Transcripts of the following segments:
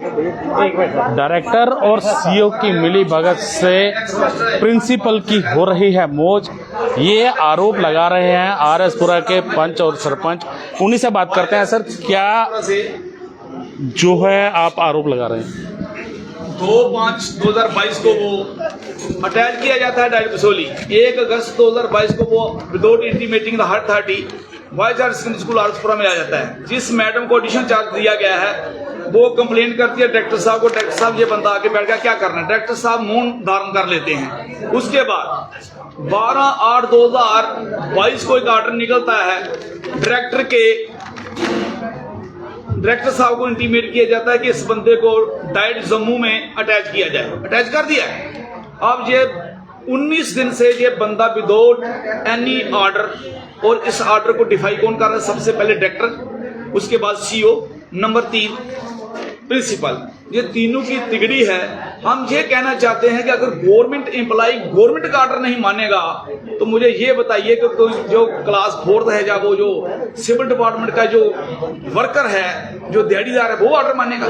Director और CEO की मिली भगत से प्रिंसिपल की हो रही है मौज, ये आरोप लगा रहे हैं आरएसपुरा के पंच और सरपंच। उन्हीं से बात करते हैं। सर, क्या जो है आप आरोप लगा रहे हैं? 2/5/2022 को वो अटैच किया जाता है डायरेक्ट बसोली। 1 अगस्त 2022 को वो without intimating the her 30 boys higher secondary school RS Pura में आ जाता है। जिस मैडम को एडिशनल चार्ज दिया गया है वो कंप्लेंट करती है डायरेक्टर साहब को। डायरेक्टर साहब ये बंदा आके बैठ गया, क्या करना है? डायरेक्टर साहब मौन धारण कर लेते हैं। उसके बाद 12/8/2022 को एक ऑर्डर निकलता है डायरेक्टर साहब को इंटीमेट किया जाता है कि इस बंदे को डाइट जम्मू में अटैच किया जाए। अटैच कर दिया। अब ये 19 दिन से ये बंदा विदाउट एनी ऑर्डर, और इस ऑर्डर को डिफाई कौन कर रहा है? सबसे पहले डायरेक्टर, उसके बाद सीईओ, नंबर 3 प्रिंसिपल। ये तीनों की तिगड़ी है। हम ये कहना चाहते हैं कि अगर गवर्नमेंट एम्प्लॉय गवर्नमेंट का ऑर्डर नहीं मानेगा तो मुझे ये बताइए कि कोई जो क्लास 4 है या वो जो सिविल डिपार्टमेंट का जो वर्कर है, जो दिहाड़ीदार है, वो ऑर्डर मानेगा?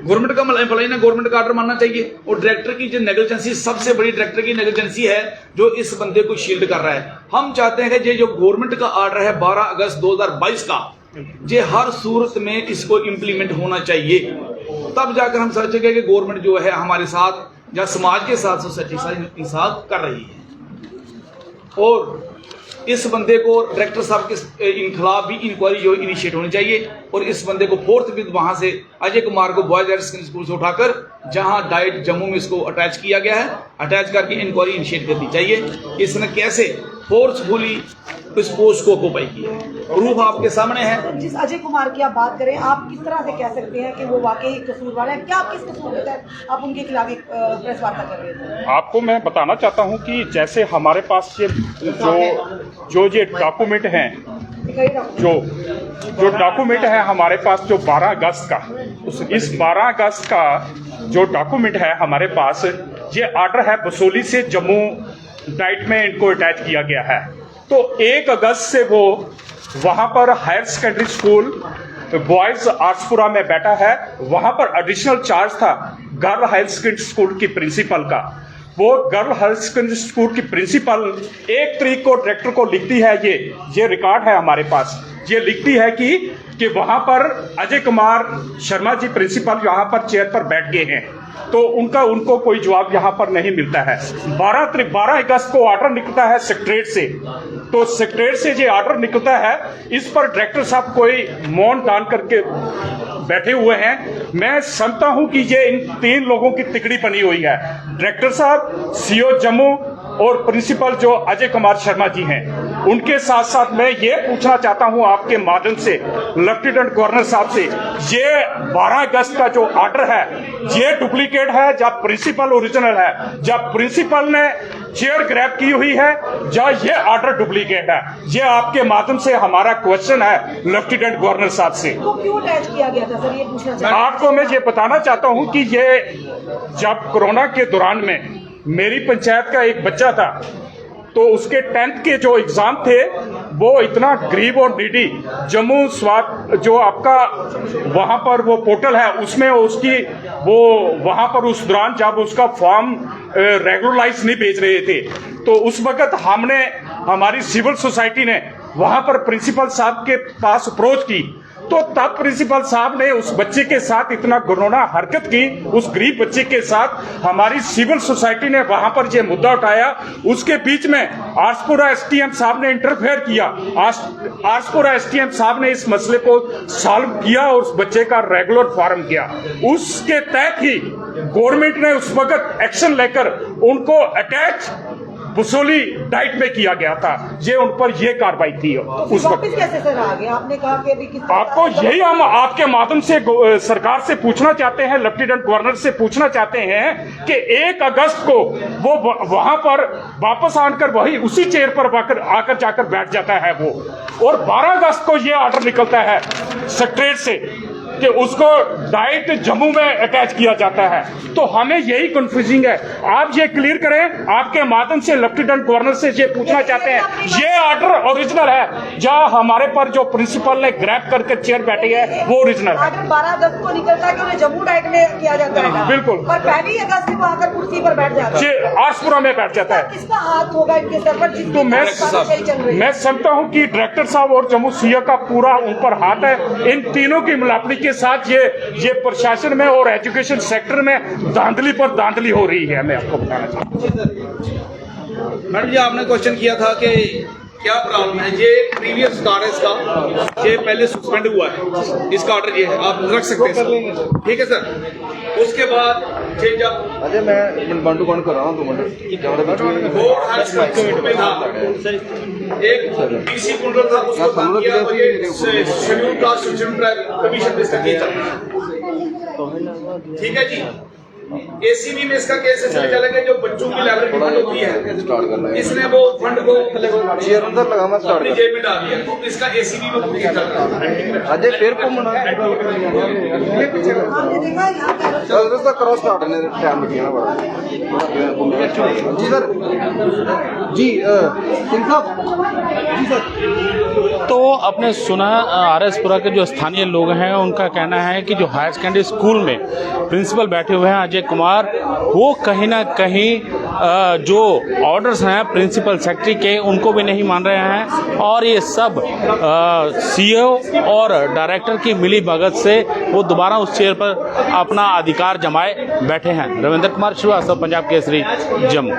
गवर्नमेंट का एम्प्लॉय ने गवर्नमेंट का ऑर्डर मानना चाहिए। और डायरेक्टर की जो नेग्लिजेंसी, सबसे बड़ी डायरेक्टर की नेग्लिजेंसी है जो इस बंदे को शील्ड कर रहा है। हम चाहते हैं कि ये जो गवर्नमेंट का ऑर्डर है 12 अगस्त 2022 का, ये हर सूरत में इसको इम्प्लीमेंट होना चाहिए। तब जाकर हम सोचेंगे कि गवर्नमेंट जो है हमारे साथ या समाज के साथ, सोसाइटी के साथ इंसाफ कर रही है। और इस बंदे को डायरेक्टर साहब के इन खिलाफ भी इंक्वायरी जो इनिशिएट होनी चाहिए। और इस बंदे को फोर्थ वहां से अजय कुमार को बॉयज हायर सेकेंडरी स्कूल से उठाकर जहां डाइट जम्मू में इसको अटैच किया गया है, अटैच करके इंक्वायरी इनिशिएट करनी चाहिए कि इसने कैसे फोर्सफुली इस पोस्ट को ऑक्यूपाई किया है। प्रूफ आपके सामने है। जिस अजय कुमार की आप बात करें, आप किस तरह से कह सकते हैं कि वो वाकई कसूरवार है? क्या आप किस कसूर के तहत आप उनके खिलाफ एक प्रेस वार्ता कर रहे थे? आपको मैं बताना चाहता हूं कि जैसे हमारे पास ये जो ये डॉक्यूमेंट हैं, जो डॉक्यूमेंट है हमारे पास, जो 12 अगस्त का, इस 12 अगस्त का जो डॉक्यूमेंट है हमारे पास, ये ऑर्डर है बसोली से जम्मू डाइट में इनको अटैच किया गया है। तो 1 अगस्त से वो वहां पर higher secondary school boys RS Pura में बैठा है। वहां पर एडिशनल चार्ज था गर्ल हायर सेकेंडरी स्कूल की प्रिंसिपल का। वो गर्ल हायर सेकेंडरी स्कूल की प्रिंसिपल 1 तारीख को डायरेक्टर को लिखती है, ये रिकॉर्ड है हमारे पास, ये लिखती है कि वहां पर अजय कुमार शर्मा जी प्रिंसिपल यहाँ पर चेयर पर बैठ गए हैं। तो उनको कोई जवाब यहाँ पर नहीं मिलता है। 12 अगस्त को ऑर्डर निकलता है सेक्रेटरीट से। तो सेक्रेटरीट से ये ऑर्डर निकलता है, इस पर डायरेक्टर साहब कोई मौन दान करके बैठे हुए हैं। मैं समझता हूं कि ये इन 3 लोगों की तिकड़ी बनी हुई है, डायरेक्टर साहब, सीईओ जम्मू और प्रिंसिपल जो अजय कुमार शर्मा जी हैं। उनके साथ साथ मैं ये पूछना चाहता हूं आपके माध्यम से लेफ्टिनेंट गवर्नर साहब से, ये 12 अगस्त का जो ऑर्डर है ये डुप्लीकेट है जब प्रिंसिपल ओरिजिनल है? जब प्रिंसिपल ने चेयर ग्रैब की हुई है या ये ऑर्डर डुप्लीकेट है? ये आपके माध्यम से हमारा क्वेश्चन है लेफ्टिनेंट गवर्नर साहब से। तो क्यों अटैच किया गया था सर, ये पूछना चाहता हूं। आपको मैं ये बताना चाहता हूं कि ये जब कोरोना के दौरान में मेरी पंचायत का एक बच्चा था, तो उसके 10th के जो एग्जाम थे वो इतना गरीब और नीडी, जम्मू स्वास्थ्य जो आपका वहां पर वो पोर्टल है उसमें उसकी वो वहां पर उस दौरान जब उसका फॉर्म रेगुलराइज नहीं भेज रहे थे, तो उस वक्त हमारी सिविल सोसाइटी ने वहां पर प्रिंसिपल साहब के पास अप्रोच की। तो तब प्रिंसिपल साहब ने उस बच्चे के साथ इतना घिनौना हरकत की, उस गरीब बच्चे के साथ। हमारी सिविल सोसाइटी ने वहां पर यह मुद्दा उठाया। उसके बीच में आरएसपुरा एसडीएम साहब ने इंटरफेयर किया। आरएसपुरा एसडीएम साहब ने इस मसले को सॉल्व किया और उस बच्चे का रेगुलर फॉर्म किया। उसके तहत ही गवर्नमेंट ने उस वक्त एक्शन लेकर उनको अटैच बसोली डाइट में किया गया था। ये उन पर ये कार्रवाई थी उस वक्त। कैसे सर आ गया? आपने कहा कि अभी आपको यही हम आपके माध्यम से सरकार से पूछना चाहते हैं, लेफ्टिनेंट गवर्नर से पूछना चाहते हैं कि 1 अगस्त को वो वहां पर वापस आकर वही उसी चेयर पर आकर जाकर बैठ जाता है वो, और 12 अगस्त को ये ऑर्डर निकलता है सेक्रेटरीट से कि उसको डाइट जम्मू में अटैच किया जाता है। तो हमें यही कंफ्यूजिंग है, आप ये क्लियर करें। आपके माध्यम से लेफ्टिनेंट गवर्नर से ये पूछना चाहते हैं, ये ऑर्डर ओरिजिनल है या हमारे पर जो प्रिंसिपल ने ग्रैब करके चेयर बैठी है वो ओरिजिनल है? ऑर्डर 12 अगस्त को निकलता है कि उन्हें जम्मू डाइट में किया जाता है, बिल्कुल। पर 1 अगस्त से वो आकर कुर्सी पर बैठ जाता है। ये आसपुरा में बैठ जाता है। किसका हाथ होगा इनके सर पर? तो मैं समझता हूं कि डायरेक्टर साहब और जम्मू सीओ का पूरा ऊपर हाथ है। इन तीनों की मिलापड़ी के साथ ये प्रशासन में और एजुकेशन सेक्टर में धांधली पर धांधली हो रही है। मैं आपको बताना चाहता हूँ। मैडम जी, आपने क्वेश्चन किया था कि क्या प्रॉब्लम है। ये प्रीवियस कार्ड है इसका, ये पहले सस्पेंड हुआ है, इसका ऑर्डर ये है, आप रख सकते हैं सर। ठीक है सर। उसके बाद ये जब अजय मैं बंटू बंद कर रहा हूँ 2 मिनट। बोर्ड हर स्कूल में था, एक डीसी कुंडल था, उसको बंद किया और ये schedule caste schedule tribe commission पे इसका केस चल रहा है। ठीक है जी। एसीबी में इसका केस इसलिए चला गया, जो बच्चों की लाइब्रेरी फंड होती है, इसने वो फंड को चेयर अंदर लगा मैं स्टार्ट अपनी जेब में डाल दिया, तो इसका एसीबी में केस चल रहा है। अजय फिर को मना चल रहा क्रॉस स्टार्ट ने टाइम लग गया ना बड़ा जी सर जी सिंह साहब जी सर। तो आपने सुना आरएसपुरा के जो स्थानीय लोग हैं उनका कहना है कि जो हायर सेकेंडरी स्कूल में प्रिंसिपल बैठे हुए हैं अजय कुमार, वो कहीं ना कहीं जो ऑर्डर्स हैं प्रिंसिपल सेक्रेटरी के उनको भी नहीं मान रहे हैं और ये सब सीईओ और डायरेक्टर की मिली भगत से वो दोबारा उस चेयर पर अपना अधिकार जमाए बैठे हैं। रविंद्र कुमार श्रीवास्तव, पंजाब केसरी, जम्मू।